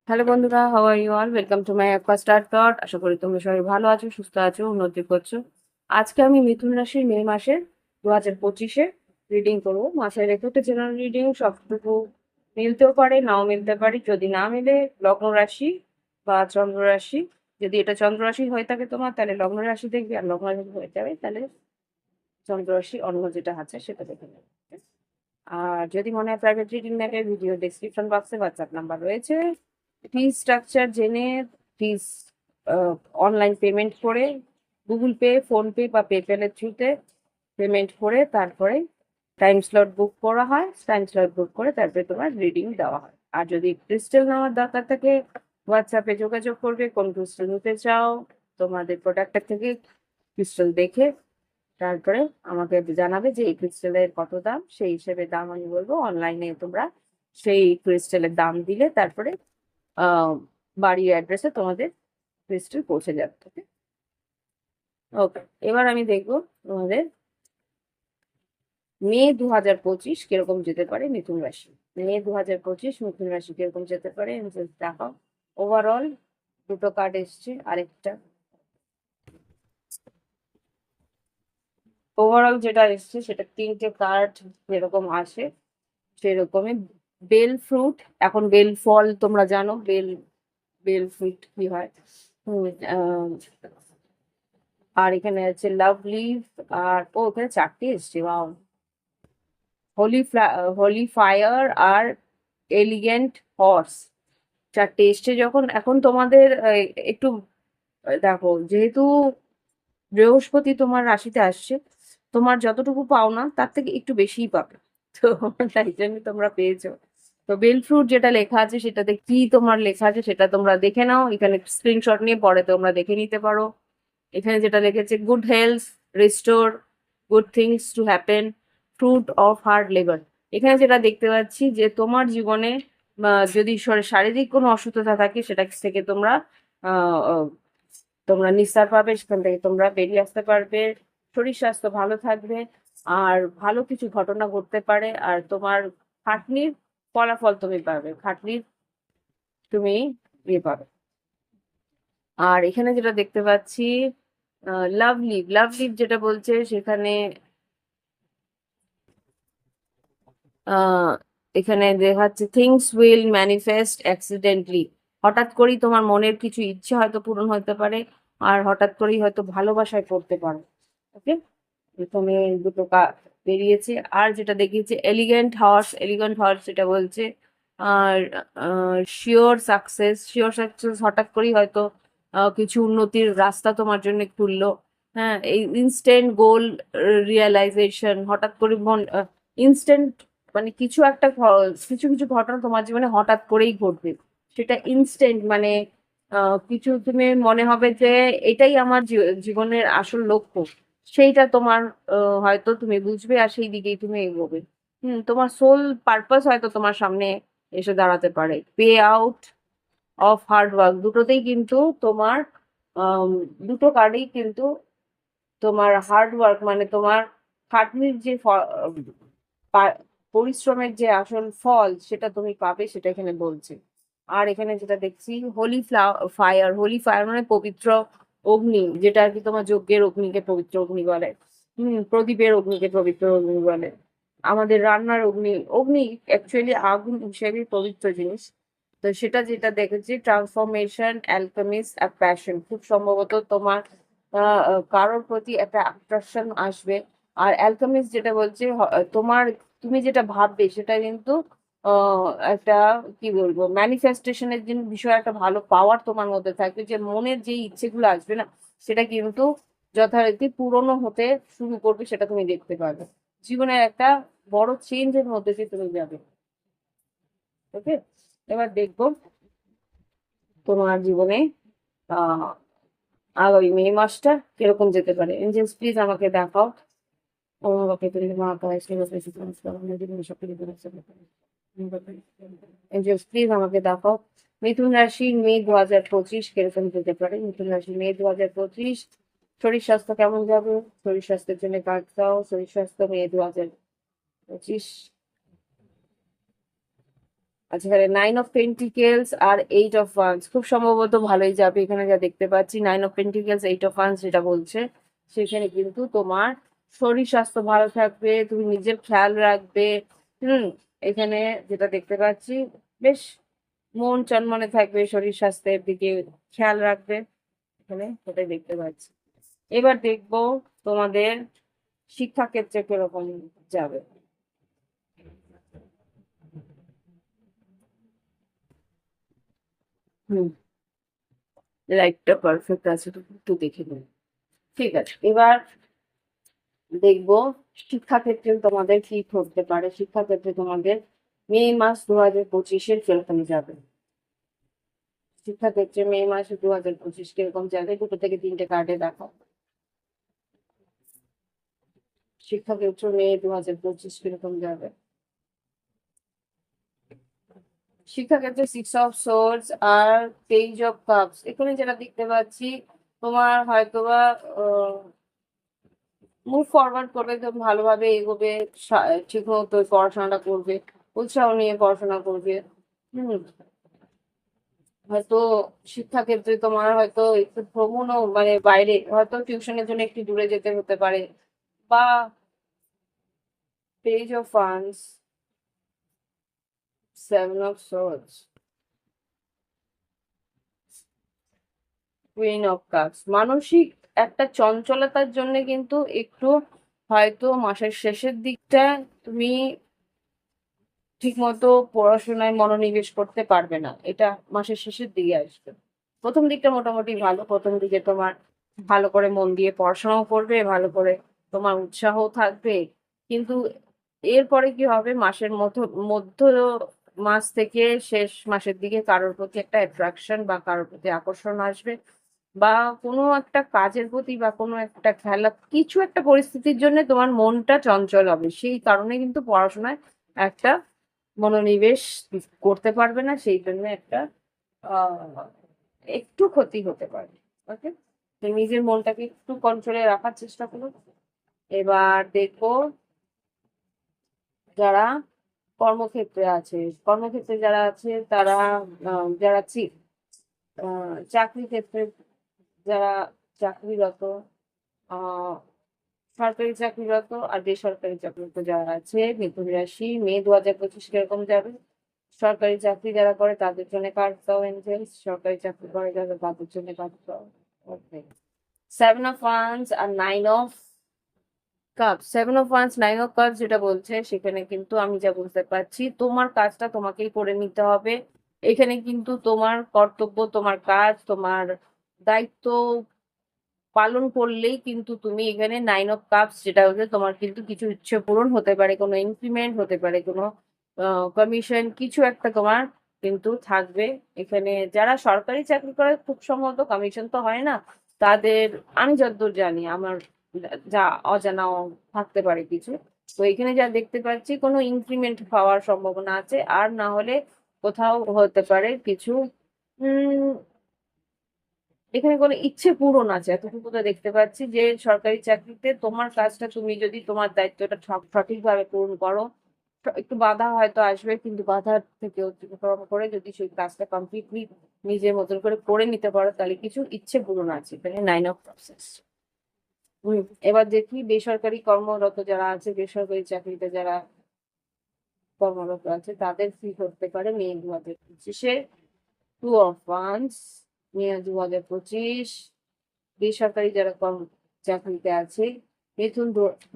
Hello বন্ধুরা, how are you all? Welcome to my aqua star dot. আশা করি তোমরা সবাই ভালো আছো, সুস্থ আছো, উন্নতি করছো। আজকে আমি মিথুন রাশির মে মাসের 2025-এ রিডিং করবো। মাসের রেখে একটা জেনারেল রিডিং, সবটুকু মিলতেও পারে, নাও মিলতে পারে। যদি না মিলে লগ্ন রাশি বা চন্দ্র রাশি, যদি এটা চন্দ্র রাশি হয়ে থাকে তোমার, তাহলে লগ্ন রাশি দেখবে, আর লগ্ন রাশি হয়ে যাবে তাহলে চন্দ্র রাশি অন্য যেটা আছে সেটা দেখে নেবে। আর যদি মনে হয় প্রাইভেট রিডিং নেবে, ভিডিও ডেসক্রিপশন বক্সে হোয়াটসঅ্যাপ নাম্বার রয়েছে। ফিজ স্ট্রাকচার জেনে, ফিজ অনলাইন পেমেন্ট করে, গুগল পে, ফোনপে বা পেপ্যালের থ্রুতে পেমেন্ট করে তারপরে টাইম স্লট বুক করা হয়। টাইম স্লট বুক করে তারপরে তোমার রিডিং দেওয়া হয়। আর যদি ক্রিস্টাল নেওয়ার দরকার থাকে, হোয়াটসঅ্যাপে যোগাযোগ করবে, কোন ক্রিস্টাল নিতে চাও, তোমাদের প্রোডাক্টের থেকে ক্রিস্টাল দেখে তারপরে আমাকে জানাবে যে এই ক্রিস্টালের কত দাম। সেই হিসেবে দাম আমি বলবো। অনলাইনে তোমরা সেই ক্রিস্টালের দাম দিলে তারপরে বাড়ির অ্যাড্রেসে তোমাদের ক্রিস্টাল পৌঁছে যাবে। ওকে, এবার আমি দেখবো তোমাদের মে 2025 কিরকম যেতে পারে মিথুন রাশি। মে 2025 মিথুন রাশি কিরকম যেতে পারে দেখাও। ওভারঅল দুটো কার্ড এসছে, আরেকটা ওভারঅল যেটা এসছে সেটা 3টে কার্ড যেরকম আসে সেরকমই। বেল ফ্রুট, এখন বেল ফল তোমরা জানো, বেল বেল ফ্রুট কি হয়। হুম, আর এখানে আছে লাভ লিভ, আর ওখানে 4টে এসছে। ওয়াও, হোলি হোলি ফায়ার আর এলিগেন্ট হর্স, 4টে এসছে। যখন এখন তোমাদের একটু দেখো, যেহেতু বৃহস্পতি তোমার রাশিতে আসছে, তোমার যতটুকু পাওনা তার থেকে একটু বেশিই পাবে। তো তাই জন্য তোমরা পেয়েছো। তো বেল ফ্রুট যেটা লেখা আছে সেটাতে কি তোমার লেখা আছে সেটা তোমরা দেখে নাও, এখানে স্ক্রিনশট নিয়ে পরে তোমরা দেখে নিতে পারো। এখানে যেটা লিখেছে good health, restore, good things to happen, fruit of hard labour. এখানে যেটা দেখতে পাচ্ছি যে তোমার জীবনে যদি শারীরিক কোনো অসুস্থতা থাকে সেটা থেকে তোমরা আহ, আহ, তোমরা নিস্তার পাবে, সেখান থেকে তোমরা বেরিয়ে আসতে পারবে। শরীর স্বাস্থ্য ভালো থাকবে, আর ভালো কিছু ঘটনা ঘটতে পারে। আর তোমার খাটনির ফলাফল তুমি পাবে, খাটনির তুমি ইয়ে পাবে। আর এখানে যেটা দেখতে পাচ্ছি লাভ লিভ, লাভ লিভ যেটা বলছে সেখানে আহ এখানে দেখাচ্ছে থিংস উইল ম্যানিফেস্ট অ্যাক্সিডেন্টলি। হঠাৎ করেই তোমার মনের কিছু ইচ্ছে হয়তো পূরণ হতে পারে, আর হঠাৎ করেই হয়তো ভালোবাসায় পড়তে পারো। ওকে, প্রথমে দুটো বেরিয়েছে। আর যেটা দেখিয়েছে এলিগেন্ট হর্স, এলিগেন্ট হর্স যেটা বলছে আর শিওর সাকসেস, শিওর সাকসেস, হঠাৎ করেই হয়তো কিছু উন্নতির রাস্তা তোমার জন্য খুললো। হ্যাঁ, এই ইনস্ট্যান্ট গোল রিয়েলাইজেশন, হঠাৎ করে ইনস্ট্যান্ট, মানে কিছু একটা কিছু কিছু ঘটনা তোমার জীবনে হঠাৎ করেই ঘটবে। সেটা ইনস্ট্যান্ট, মানে কিছু তুমি মনে হবে যে এটাই আমার জীবনের আসল লক্ষ্য, সেইটা তোমার হয়তো তুমি বুঝবে, আর সেই দিকেই তুমি এগোবে। তোমার সোল পারপাস হয়তো তোমার সামনে এসে দাঁড়াতে পারে। Pay out of hard work, দুটোতেই কিন্তু তোমার আম, দুটো কার্ডেই কিন্তু তোমার হার্ড ওয়ার্ক, মানে তোমার খাটনির যে পরিশ্রমের যে আসল ফল সেটা তুমি পাবে, সেটা এখানে বলছে। আর এখানে যেটা দেখছি হোলি ফায়ার, হোলি ফায়ার মানে পবিত্র অগ্নি, যেটা আর কি তোমার যজ্ঞের অগ্নিকে পবিত্র অগ্নি বলে। প্রদীপের অগ্নিকে পবিত্র অগ্নি বলে। আমাদের রান্নার অগ্নি, অগ্নি অ্যাকচুয়ালি আগুন হিসেবে পবিত্র জিনিস। তো সেটা যেটা দেখেছি ট্রান্সফরমেশন, অ্যালকেমিস্ট আর প্যাশন, খুব সম্ভবত তোমার কারোর প্রতি একটা আকর্ষণ আসবে। আর অ্যালকেমিস্ট যেটা বলছে তোমার, তুমি যেটা ভাববে সেটা কিন্তু একটা কি বলবো ম্যানিফেস্টেশনের বিষয়ে একটা ভালো পাওয়ার তোমার মধ্যে থাকবে, যে মনের যে ইচ্ছেগুলো আসবে না সেটা কিন্তু যথারীতি পূরণও হতে শুরু করবে, সেটা তুমি দেখতে পাবে। জীবনের একটা বড় চেঞ্জের মধ্যে দিয়ে তুমি যাবে। ওকে, এবার দেখবো তোমার জীবনে আগামী মে মাসটা কিরকম যেতে পারে। এঞ্জেলস প্লিজ আমাকে দেখাও। আমাকে তুমি এঞ্জেলস প্লিজ আমাকে দেখাও মিথুন রাশি মে 2025 কিরকম যেতে পারে। মিথুন রাশি মে 2025 শরীর স্বাস্থ্য কেমন যাবে? শরীর স্বাস্থ্যের জন্য কার্ড দাও। শরীর স্বাস্থ্য মে 2025। আচ্ছা, এখানে 9 অফ পেন্টিকেলস আর 8 অফ ওয়ান্স খুব সম্ভবত ভালোই যাবে। এখানে যা দেখতে পাচ্ছি 9 অফ পেন্টিকেলস 8 অফ ওয়ান্স যেটা বলছে সেখানে কিন্তু তোমার শরীর স্বাস্থ্য ভালো থাকবে, তুমি নিজের খেয়াল রাখবে। হুম, এখানে যেটা দেখতে পাচ্ছি বেশ মন চনমনে থাকবে, শরীর স্বাস্থ্যের দিকে খেয়াল রাখবে, এখানে সেটাই দেখতে পাচ্ছি। এবার দেখবো তোমাদের শিক্ষাক্ষেত্রে কিরকম যাবে। হুম, লাইটটা পারফেক্ট আছে তো একটু দেখে নিন। ঠিক আছে, এবার দেখবো শিক্ষাক্ষেত্রে তোমাদের কি ঘটতে পারে। শিক্ষাক্ষেত্রে তোমাদের মে মাস 2025 কিরকম যাবে। শিক্ষাক্ষেত্রে মে মাসে 2025 কিরকম যাবে, দুটো থেকে তিনটে কার্ডে দেখো। শিক্ষাক্ষেত্র মে 2025 কিরকম যাবে। শিক্ষাক্ষেত্রে 6 অফ সোর্ডস আর 23 অফ কাপস, এখানে যেটা দেখতে পাচ্ছি তোমার হয়তোবা মুভ ফরওয়ার্ড করবে, তো ভালোভাবে এগোবে, ঠিক মতো পড়াশোনাটা করবে, উৎসাহ নিয়ে পড়াশোনা করবে। হুম, হয়তো শিক্ষাক্ষেত্রে তোমার হয়তো একটু ভ্রমণও মানে বাইরে হয়তো টিউশনের জন্য একটু দূরে যেতে হতে পারে। বা page of funds, 7 of swords, queen of cups, মানসিক একটা চঞ্চলতার জন্য কিন্তু একটু হয়তো মাসের শেষের দিকটা তুমি ঠিকমতো পড়াশোনায় মনোনিবেশ করতে পারবে না, এটা মাসের শেষের দিকে আসবে। প্রথম দিকটা মোটামুটি ভালো, প্রথম দিকে তোমার ভালো করে মন দিয়ে পড়াশোনাও করবে, ভালো করে তোমার উৎসাহও থাকবে। কিন্তু এরপরে কি হবে, মাসের মধ্য মাস থেকে শেষ মাসের দিকে কারোর প্রতি একটা অ্যাট্রাকশন বা কারোর প্রতি আকর্ষণ আসবে, বা কোনো একটা কাজের প্রতি বা কোনো একটা খেলা কিছু একটা পরিস্থিতির জন্য তোমার মনটা চঞ্চল হবে, সেই কারণে কিন্তু পড়াশোনায় একটা মনোনিবেশ করতে পারবে না, সেই জন্য একটা আহ একটু ক্ষতি হতে পারে। ওকে, তো নিজের মনটাকে একটু কন্ট্রোলে রাখার চেষ্টা করুন। এবার দেখবো যারা কর্মক্ষেত্রে আছে, কর্মক্ষেত্রে যারা আছে তারা যারা চাকরি ক্ষেত্রে যারা চাকরিরত, আহ সরকারি চাকরিরত আর বেসরকারি চাকরিরত যারা আছে, মিথুন রাশি মে 2025 কিরকম যাবে। সরকারি চাকরি যারা করে তাদের জন্য কার্ড দাও এঞ্জেলস। সরকারি চাকরি করে যারা তাদের জন্য কার্ড দাও। ওকে, 7 অফ ওয়ান্স আর 9 of cups, 7 of wands 9 of cups যেটা বলছে সেখানে কিন্তু আমি যা বুঝতে পারছি তোমার কাজটা তোমাকেই করে নিতে হবে। এখানে কিন্তু তোমার কর্তব্য, তোমার কাজ, তোমার দায়িত্ব পালন করলেই কিন্তু তুমি এখানে 9 অফ কাপস যেটা হচ্ছে তোমার কিন্তু কিছু ইচ্ছে পূরণ হতে পারে, কোনো ইনক্রিমেন্ট হতে পারে, কোনো কমিশন কিছু একটা তোমার কিন্তু থাকবে। এখানে যারা সরকারি চাকরি করে খুব সম্ভবত কমিশন তো হয় না তাদের, আমি যতদূর জানি, আমার যা অজানাও থাকতে পারে কিছু। তো এখানে যা দেখতে পাচ্ছি কোনো ইনক্রিমেন্ট পাওয়ার সম্ভাবনা আছে, আর না হলে কোথাও হতে পারে কিছু এখানে কোনো ইচ্ছে পূরণ আছে, এতটুকু তো দেখতে পাচ্ছি যে সরকারি চাকরিতে তোমার কাজটা তুমি যদি তোমার দায়িত্বটা সঠিকভাবে পূরণ করো, একটু বাধা হয়তো আসবে, কিন্তু বাধা থেকে অতিক্রম করে যদি সেই কাজটা কমপ্লিটলি নিজের মতন করে করে নিতে পারো তাহলে কিছু ইচ্ছে পূরণ আছে এখানে 9 অফ প্রসেস। এবার দেখি বেসরকারি কর্মরত যারা আছে, বেসরকারি চাকরিতে যারা কর্মরত আছে তাদের কি করতে পারে মে 2025-এ। 2 অফ ওয়ান্স মে 2025, বেসরকারি যারা চাকরিতে আছে,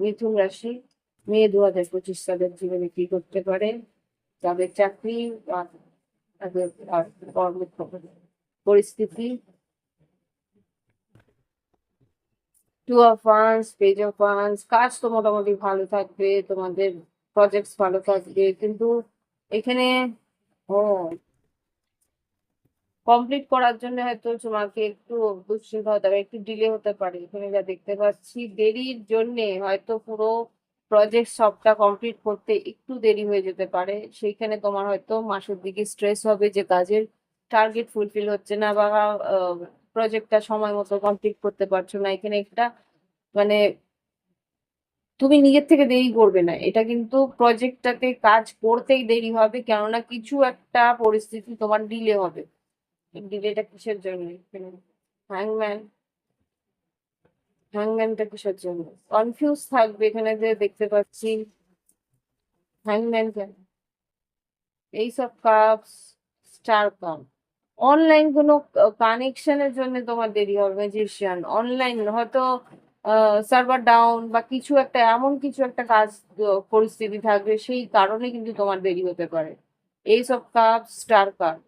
মিথুন রাশি মে 2025 তাদের জীবনে কি করতে পারে, তাদের চাকরি আর তাদের কর্মের পরিস্থিতি। 2 of once, page of wands, কাজ তো মোটামুটি ভালো থাকবে, তোমাদের প্রজেক্ট ভালো থাকবে, কিন্তু এখানে ও কমপ্লিট করার জন্য হয়তো তোমাকে একটু দুশ্চিন্তা হতে হবে, একটু ডিলে হতে পারে। এখানে যা দেখতে পাচ্ছি দেরির জন্য হয়তো পুরো প্রজেক্ট সবটা কমপ্লিট করতে একটু দেরি হয়ে যেতে পারে। সেইখানে তোমার হয়তো মাসের দিকে স্ট্রেস হবে যে কাজের টার্গেট ফুলফিল হচ্ছে না, বা প্রজেক্টটা সময় মতো কমপ্লিট করতে পারছো না। এখানে একটা মানে তুমি নিজের থেকে দেরি করবে না, এটা কিন্তু প্রজেক্টটাতে কাজ করতেই দেরি হবে, কেননা কিছু একটা পরিস্থিতি তোমার ডিলে হবে। ডিলেটা কিসের জন্য? হ্যাংম্যান। হ্যাংম্যানটা কিসের জন্য? কনফিউজ থাকবে এখানে যে দেখতে পাচ্ছি। হ্যাংম্যান কেন? এইসব কাপস, স্টার কাপ, অনলাইন কোনো কানেকশনের জন্য তোমার দেরি হবে। ম্যাজিশিয়ান অনলাইন হয়তো সার্ভার ডাউন বা কিছু একটা, এমন কিছু একটা কাজ পরিস্থিতি থাকবে, সেই কারণে কিন্তু তোমার দেরি হতে পারে। এইসব কাপ, স্টার কাপ,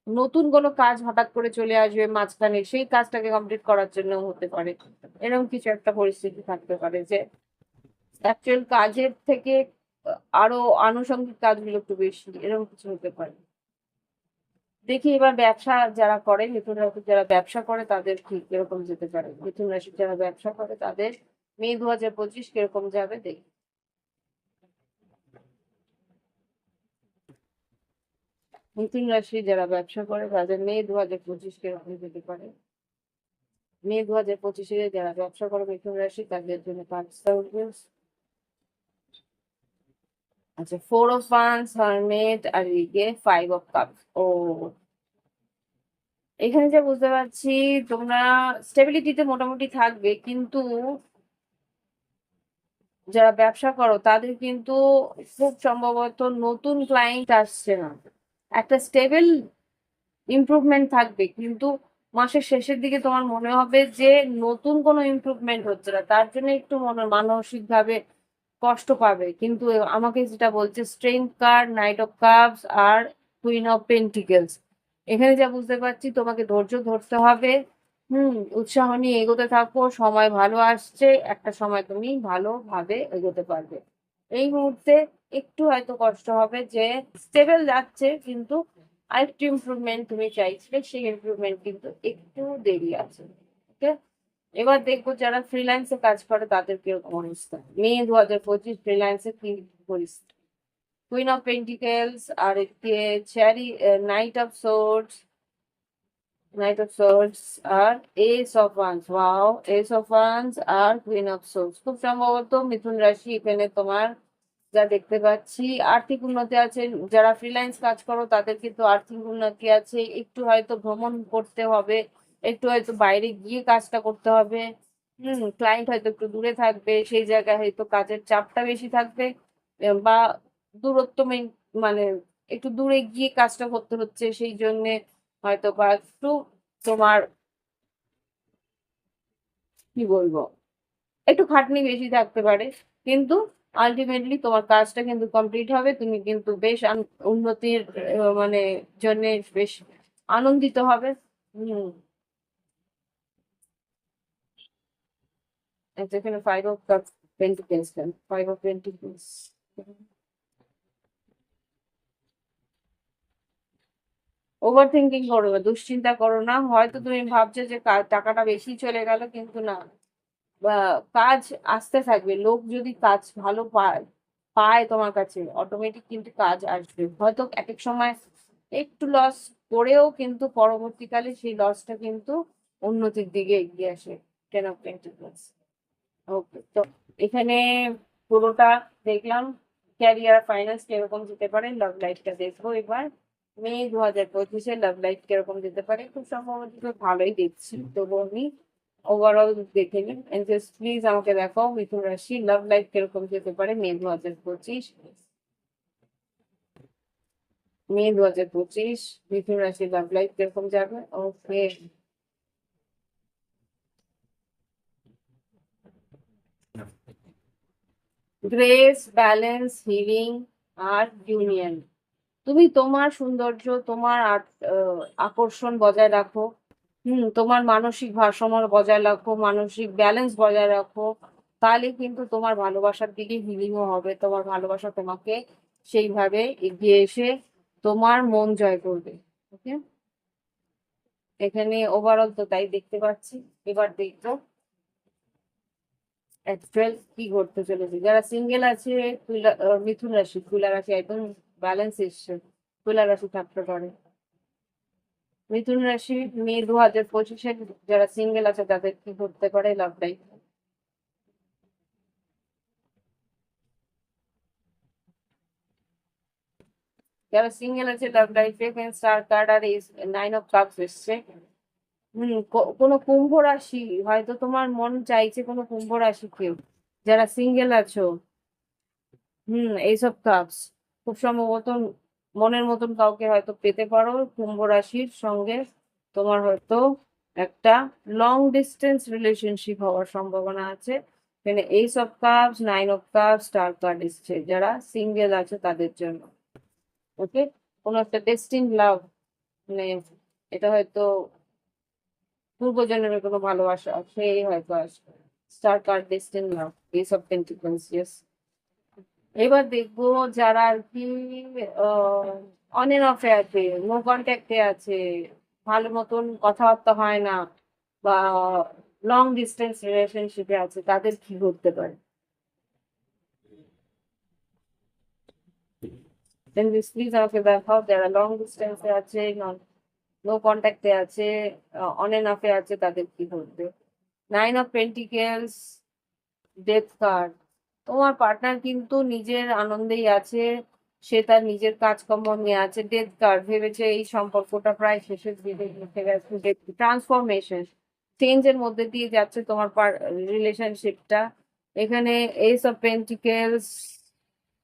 নতুন কোনো কাজ হঠাৎ করে চলে আসবে মাঝখানে, সেই কাজটাকে কমপ্লিট করার জন্য হতে পারে। এরকম কিছু একটা পরিস্থিতি থাকতে পারে যে অ্যাকচুয়াল কাজের থেকে আরো আনুষঙ্গিক কাজগুলো একটু বেশি, এরকম কিছু হতে পারে। দেখি এবার ব্যবসা যারা করে, মিথুন রাশির যারা ব্যবসা করে তাদের ঠিক কিরকম যেতে পারে। মিথুন রাশির যারা ব্যবসা করে তাদের মে 2025 কিরকম যাবে দেখি। মিথুন রাশি যারা ব্যবসা করে তাদের মে 2025 কিরকম যেতে পারে। মে 2025-এ যারা ব্যবসা করে মিথুন রাশি তাদের জন্য পাঁচ উঠবে। আচ্ছা, 4 of Wands, Hermit আর এদিকে 5 of Cups। ও, এখানে যা বুঝতে পারছি তোমরা স্টেবিলিটিতে মোটামুটি থাকবে, কিন্তু যারা ব্যবসা করো তাদের কিন্তু খুব সম্ভবত নতুন ক্লায়েন্ট আসছে না। একটা স্টেবল ইমপ্রুভমেন্ট থাকবে, কিন্তু মাসের শেষের দিকে তোমার মনে হবে যে নতুন কোনো ইমপ্রুভমেন্ট হচ্ছে না, তার জন্য একটু মানসিক ভাবে কষ্ট পাবে। কিন্তু আমাকে যেটা বলছে strength card, knight of cups আর কুইন অফ পেন্টিকেলস, এখানে যা বুঝতে পারছি তোমাকে ধৈর্য ধরতে হবে। উৎসাহ নিয়ে এগোতে থাকো, সময় ভালো আসছে, একটা সময় তুমি ভালোভাবে এগোতে পারবে। এই মুহূর্তে একটু হয়তো কষ্ট হবে যে স্টেবল যাচ্ছে, কিন্তু আরেকটু ইমপ্রুভমেন্ট তুমি চাইছিলে, সেই ইমপ্রুভমেন্ট কিন্তু একটু দেরি আছে। ওকে, এবার দেখবো যারা ফ্রিল্যান্সে কাজ করে তাদের কিরকম অবস্থা। মে 2025 ফ্রিল্যান্সে কি পরিস্থিতি। কুইন অফ পেন্টিকেলস আর এদিকে চ্যারি, নাইট অফ সোর্ডস আর ace of wands. Wow, ace of wands আর কুইন অফ সোর্ডস, খুব সম্ভবত মিথুন রাশি এখানে তোমার যা দেখতে পাচ্ছি আর্থিক উন্নতি আছে। যারা ফ্রিল্যান্স কাজ করো তাদের কিন্তু আর্থিক উন্নতি আছে, একটু হয়তো ভ্রমণ করতে হবে, একটু হয়তো বাইরে গিয়ে কাজটা করতে হবে। ক্লায়েন্ট হয়তো একটু দূরে থাকবে, সেই জায়গায় হয়তো কাজের চাপটা বেশি থাকবে। বা দূরত্ব মানে একটু দূরে গিয়ে কাজটা করতে হচ্ছে, সেই জন্য হয়তো বা একটু তোমার কি বলবো, একটু খাটনি বেশি থাকতে পারে। কিন্তু আলটিমেটলি তোমার কাজটা কিন্তু কমপ্লিট হবে, তুমি কিন্তু বেশ উন্নতির মানে জন্য বেশ আনন্দিত হবে। হম, যেখানে 5 of Pentacles, 5 of Pentacles। Over thinking করো না, দুশ্চিন্তা করো না। হয়তো তুমি ভাবছো যে টাকাটা বেশি চলে গেল, কিন্তু না, বা কাজ আসতে থাকবে। লোক যদি কাজ ভালো পায় পায় তোমার কাছে, অটোমেটিক কিন্তু কাজ আসবে। হয়তো এক এক সময় একটু লস করেও কিন্তু পরবর্তীকালে সেই লসটা কিন্তু উন্নতির দিকে এগিয়ে আসে। 10 of Pentacles। ওকে, তো এখানে পুরোটা দেখলাম। ক্যারিয়ার ফাইন্যান্স কিরকম যেতে পারে, লাভ লাইফটা দেখবো এবার। মে 2025-এ লাভ লাইফ কিরকম যেতে পারে, খুব সম্ভবত তো ভালোই দেখছি, তবু আমি ওভারঅল দেখে নিন। জাস্ট প্লিজ আমাকে দেখাও মিথুন রাশি লাভ লাইফ কিরকম যেতে পারে মে 2025। মে 2025 মিথুন রাশি লাভ লাইফ কিরকম যাবে। ওকে, গ্রেস, ব্যালেন্স, হিলিং আর ইউনিয়ন। তুমি তোমার সৌন্দর্য, তোমার আকর্ষণ বজায় রাখো। তোমার মানসিক ভারসাম্য বজায় রাখো, মানসিক ব্যালেন্স বজায় রাখো। তাহলে কিন্তু তোমার ভালোবাসার দিকে হিলিংও হবে, তোমার ভালোবাসা তোমাকে সেইভাবে এগিয়ে এসে তোমার মন জয় করবে। ওকে, এখানে ওভারঅল তো তাই দেখতে পাচ্ছি। এবার দেখবো অ্যাকচুয়াল কি ঘটতে চলেছে। যারা সিঙ্গেল আছে, মিথুন রাশি, তুলা রাশি একদম ব্যালেন্স এসছে, তুলা রাশি থাকতে পারে। মিথুন রাশি মে 2025-এ যারা সিঙ্গেল আছে তাদের কি ঘটতে পারে লাভ লাইফ। যারা সিঙ্গেল আছে লাভ লাইফে স্টার কার্ড আর এই 9 অফ কাপস এসছে। কোনো কুম্ভ রাশি, হয়তো তোমার মন চাইছে কোনো কুম্ভ রাশি কেউ যারা সিঙ্গেল আছো, এইসব কাপস খুব সম্ভবত মনের মতন কাউকে হয়তো পেতে পারো কুম্ভ রাশির সঙ্গে। তোমার হয়তো একটা লং ডিস্টেন্স রিলেশনশিপ হওয়ার সম্ভাবনা আছে। মানে এইসব cups, 9 of cups, star card এসছে যারা সিঙ্গেল আছে তাদের জন্য। ওকে, কোনো একটা ডেস্টিন লাভ, মানে এটা হয়তো পূর্বজন্মের কোনো ভালোবাসা, সেই হয়তো আসবে। স্টার কার্ড, ডেস্টিন লাভ, এইসব পেন্টিকলস, ইয়েস। এবার দেখবো যারা আর কি অন এন্ড অফে আছে, নো কন্ট্যাক্টে আছে, ভালো মতন কথাবার্তা হয় না, বা লং ডিস্টেন্স রিলেশনশিপে আছে, তাদের কি করতে পারে। দেন প্লিজ আমাকে দেখাও যারা লং ডিস্টেন্সে আছে, নো কন্ট্যাক্টে আছে, অন এন্ড অফে আছে, তাদের কি ঘটবে। 9 অফ পেন্টিকেলস, ডেথ কার্ড। তোমার পার্টনার কিন্তু নিজের আনন্দেই আছে, সে তার নিজের কাজকর্ম নিয়ে আছে। ডেথ কার্ড, ভেবেছে এই সম্পর্কটা প্রায় শেষের দিকে উঠে গেছে, ট্রান্সফরমেশন, চেঞ্জের মধ্যে দিয়ে যাচ্ছে তোমার রিলেশনশিপটা। এখানে ace of pentacles,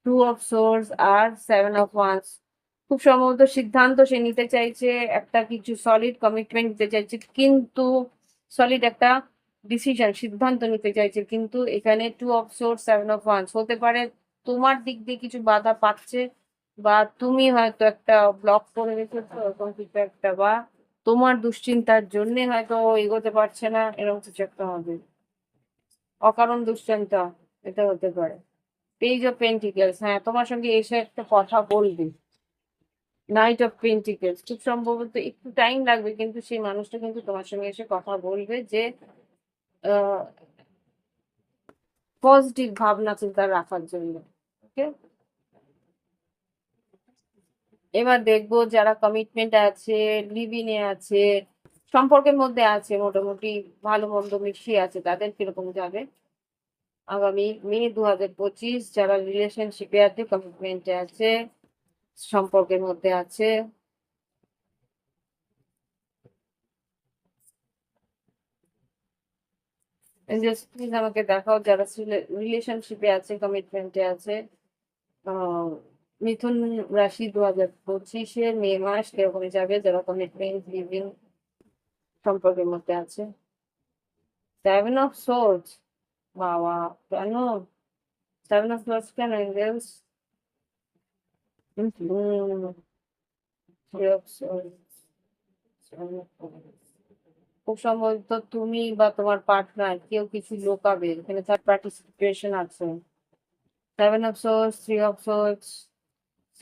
2 of swords আর 7 অফ ওয়ান্স। খুব সম্ভবত সিদ্ধান্ত সে নিতে চাইছে, একটা কিছু সলিড কমিটমেন্ট নিতে চাইছে, কিন্তু সলিড একটা ডিসিশন, সিদ্ধান্ত নিতে চাইছে, কিন্তু এখানে 2 অফ সোর্স 7 অফ ওয়ান্স হতে পারে তোমার দিক দিয়ে কিছু বাধা পাচ্ছে, বা তুমি হয়তো একটা ব্লক করে রেখেছো এরকম কিছু একটা, বা তোমার দুশ্চিন্তার জন্য হয়তো ও এগোতে পারছে না, এরকম কিছু একটা হবে। অকারণ দুশ্চিন্তা, এটা হতে পারে। পেজ অফ পেন্টিকেলস, হ্যাঁ তোমার সঙ্গে এসে একটা কথা বলবে। নাইট অফ পেন্টিকেলস, খুব সম্ভবত একটু টাইম লাগবে, কিন্তু সেই মানুষটা কিন্তু তোমার সঙ্গে এসে কথা বলবে, যে পজিটিভ ভাবনা চিন্তা রাখার জন্য। ওকে, এবার দেখবো যারা কমিটমেন্ট আছে, লিভিনে আছে, সম্পর্কের মধ্যে আছে, মোটামুটি ভালো মন্দ মিশিয়ে আছে, তাদের কিরকম যাবে আগামী মে 2025। যারা রিলেশনশিপে আছে, কমিটমেন্টে আছে, সম্পর্কের মধ্যে আছে, জাস্ট প্লিজ আমাকে দেখাও যারা রিলেশনশিপে আছে, কমিটমেন্টে আছে। আহ, মিথুন রাশি 2025-এর মে মাস কিরকম যাবে, যারা কমিটমেন্ট লিভিং সম্পর্কের মধ্যে আছে। 7 অফ সোর্স, বাবা, কেন 7 অফ সোর্স, কেন এঞ্জেলস? খুব সম্ভবত তুমি বা তোমার পার্টনার কেউ কিছু লোকাবে, এখানে থার্ড পার্টি সিচুয়েশন আছে। 7 of swords, 3 of swords,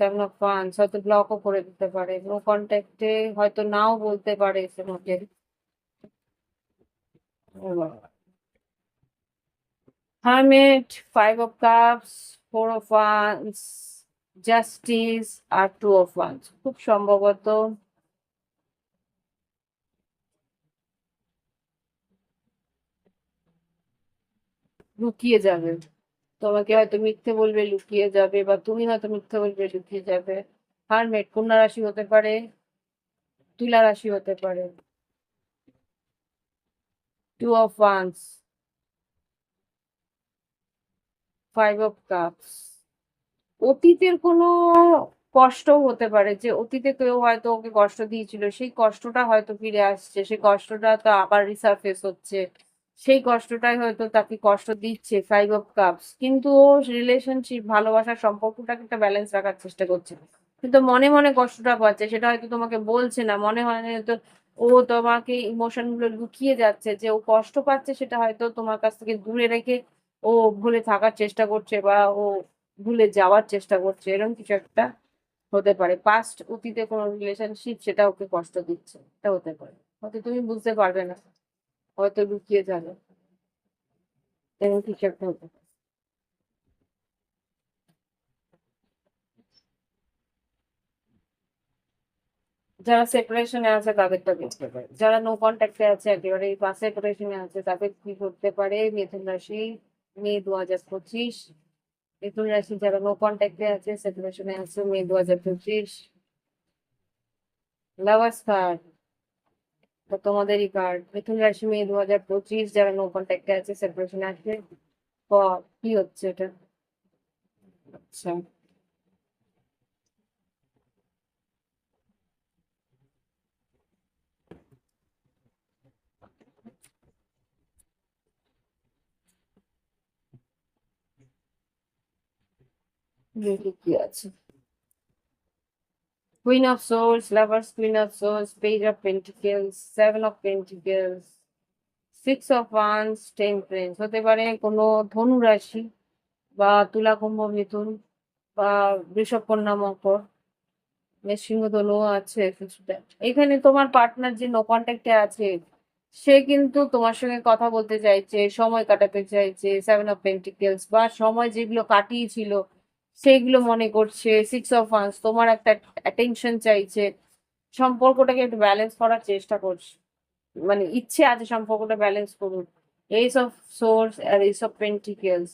7 of once হয়তো ব্লকও করে দিতে পারে, নো কন্ট্যাক্টে হয়তো নাও বলতে পারে তোমাকে। Hermit, 5 of cups, 4 of wands, justice আর 2 অফ ওয়ান্স। খুব সম্ভবত লুকিয়ে যাবে, তোমাকে হয়তো মিথ্যে বলবে, লুকিয়ে যাবে, বা তুমি হয়তো মিথ্যে বলবে, লুকিয়ে যাবে। হারমেট কন্যা রাশি হতে পারে, তুলা রাশি হতে পারে। 2 অফ ওয়ান্স, 5 অফ কাপস। অতীতের কোনো কষ্ট হতে পারে, যে অতীতে কেউ হয়তো ওকে কষ্ট দিয়েছিল, সেই কষ্টটা হয়তো ফিরে আসছে, সেই কষ্টটা তো আবার রিসার্ফেস হচ্ছে, সেই কষ্টটাই হয়তো তাকে কষ্ট দিচ্ছে। 5 অফ কাপস, কিন্তু ও রিলেশনশিপ, ভালোবাসার সম্পর্কটাকে একটা ব্যালেন্স রাখার চেষ্টা করছে, কিন্তু মনে মনে কষ্টটা পাচ্ছে, সেটা হয়তো তোমাকে বলছে না, মনে হয় হয়তো ও তোমাকে ইমোশন গুলো লুকিয়ে যাচ্ছে, যে ও কষ্ট পাচ্ছে সেটা হয়তো তোমার কাছ থেকে দূরে রেখে ও ভুলে থাকার চেষ্টা করছে, বা ও ভুলে যাওয়ার চেষ্টা করছে, এরকম কিছু একটা হতে পারে পাস্ট অতীতে কোনো রিলেশনশিপ সেটা ওকে কষ্ট দিচ্ছে, এটা হতে পারে। হয়তো তুমি বুঝতে পারবে না, হয়তো লুকিয়ে যাবে, এরকম কিছু একটা হতে পারে। যারা সেপারেশনে আছে তাদেরটা দেখতে পারে, যারা নো কন্ট্যাক্টে আছে একেবারে বা সেপারেশনে আছে তাদের কি করতে পারে মিথুন রাশি, মে 2025। মিথুন রাশি যারা নো কন্ট্যাক্টে আছে সেপারেশনে আছে মে 2025। লাভার্স কার্ড, তোমাদেরই কার্ড। মিথুন রাশি মে 2025 যারা নো কন্ট্যাক্টে আছে সেপারেশনে আছে। কি হচ্ছে এটা? আচ্ছা, দেখি কি আছে। Queen of swords, lovers, queen of swords, page of pentacles, 7 of pentacles, 6 of wands, temperance. হতে পারে কোনো ধনু রাশি বা তুলা, কুম্ভ, মিথুন বা বৃষভ, কন্যা, মকর, সিংহ, ধনু আছে কিছুটা। এখানে তোমার পার্টনার যে নো কন্ট্যাক্টে আছে সে কিন্তু তোমার সঙ্গে কথা বলতে চাইছে, সময় কাটাতে চাইছে, 7 অফ পেন্টিকেলস, বা সময় যেগুলো কাটিয়েছিল সেগুলো মনে করছে। 6 অফ ওয়ান্স তোমার একটা অ্যাটেনশন চাইছে, সম্পর্কটাকে একটু ব্যালেন্স করার চেষ্টা করছে, মানে ইচ্ছে আছে সম্পর্কটা ব্যালেন্স করুন। এইস অফ সোর্স আর ace of pentacles,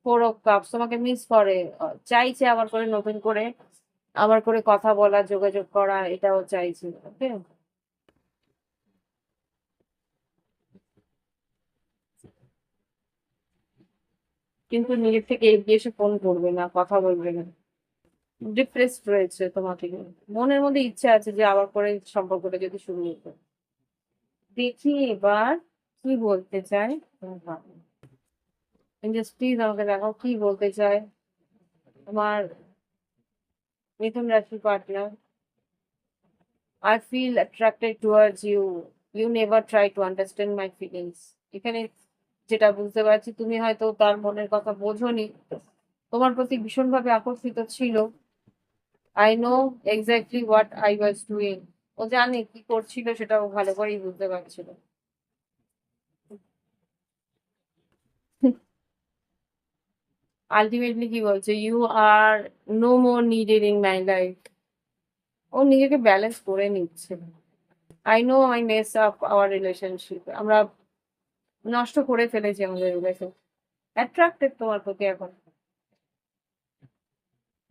4 of cups তোমাকে মিস করে, চাইছে আবার করে নতুন করে আবার করে কথা বলা, যোগাযোগ করা, এটাও চাইছে। ওকে, কিন্তু নিজের থেকে এগিয়ে এসে ফোন করবে না, কথা বলবে না, ডিপ্রেসড রয়েছে তোমাকে নিয়ে। মনের মধ্যে ইচ্ছা আছে যে আবার করে সম্পর্কটা যদি শুরু হতো। দেখি এবার কি বলতে চাই। জাস্ট প্লিজ আমাকে দেখাও কি বলতে চায় আমার মিথুন রাশি partner. I feel attracted towards you. You never try to understand my feelings. এখানে যেটা বুঝতে পারছি তুমি হয়তো তার মনের কথা বোঝোনি, তোমার প্রতি ভীষণভাবে আকর্ষিত ছিল। I know exactly what I was doing. ও জানে কি করছিল, সেটা ও ভালো করেই বুঝতে পারছিল। আলটিমেটলি কি বলছে, you are no more needed in my life. ও নিজেকে ব্যালেন্স করে নিচ্ছে। I know I mess up our relationship, আমরা নষ্ট করে ফেলেছি আমাদের রিলেশন। অ্যাট্রাক্টেড তোমার প্রতি এখন।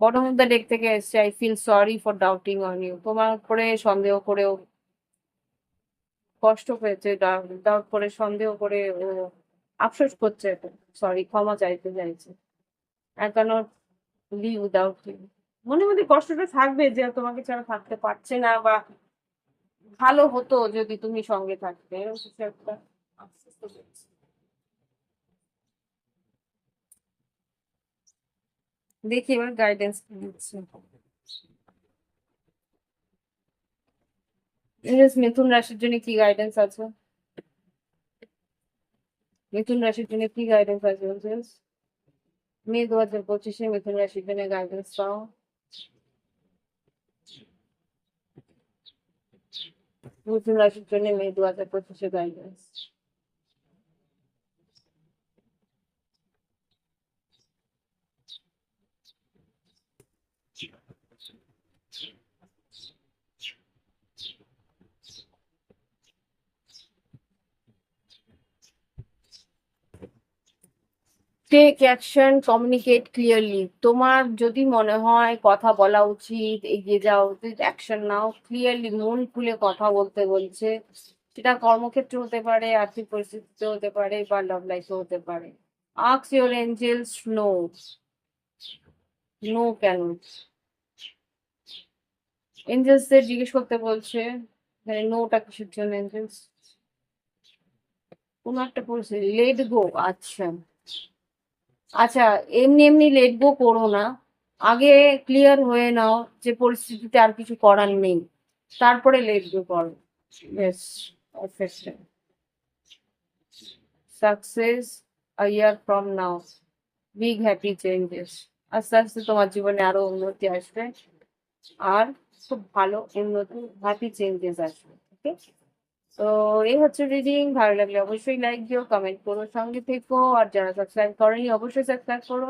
বটম অফ দ্য ডেক থেকে এসছে, I feel sorry for doubting on you. তোমার উপরে সন্দেহ করেও কষ্ট পেয়েছে, ডাউট করে সন্দেহ করে ও আফসোস করছে, সরি ক্ষমা চাইতে চাইছে। I can't live without you. মনে মধ্যে কষ্টটা থাকবে যে তোমাকে ছাড়া থাকতে পারছে না, বা ভালো হতো যদি তুমি সঙ্গে থাকতে, এরকম কিছু একটা আফসোস তো করছে। দেখি এবার গাইডেন্স কি দিচ্ছে। মিথুন রাশির জন্য কি গাইডেন্স আছে? মিথুন রাশির জন্য কি গাইডেন্স আছে বলছেন? মে 2025 মিথুন রাশির জন্য গাইডেন্স পাও। মিথুন রাশির জন্য May 2025 guidance. Take action, communicate clearly. তোমার যদি মনে হয় কথা বলা উচিত, এগিয়ে যাওয়া উচিত, অ্যাকশন নাও। ক্লিয়ারলি মন খুলে কথা বলতে বলছে। সেটা কর্মক্ষেত্রে হতে পারে, আর্থিক পরিস্থিতিতে হতে পারে, বা লাভ লাইফে হতে পারে। Ask your angels know. Know কেন? এঞ্জেলসদের জিজ্ঞেস করতে বলছে মানে নোটা কিসের জন্য এঞ্জেলস। কোনো একটা পরিস্থিতি লেট গো। আচ্ছা, আচ্ছা, এমনি এমনি লেট গো করো না। আগে ক্লিয়ার হয়ে নাও যে পরিস্থিতিতে আর কিছু করার নেই, তারপরে লেট গো করো। Yes, perfection, success, a year from now, big happy changes. আস্তে আস্তে তোমার জীবনে আরো উন্নতি আসবে। আর খুব ভালো উন্নতি হ্যাপি চেঞ্জেস আসবে। ওকে, তো এই হচ্ছে রিডিং। ভালো লাগলে অবশ্যই লাইক দিও, কমেন্ট করো, সঙ্গে থেকো। আর যারা সাবস্ক্রাইব করেনি অবশ্যই সাবস্ক্রাইব করো।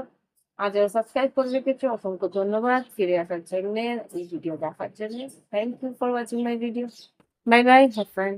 আর যারা সাবস্ক্রাইব করে রেখেছো অসংখ্য ধন্যবাদ ফিরে আসার জন্য, এই ভিডিও দেখার জন্য। Thank you for watching my video. Bye bye, have fun.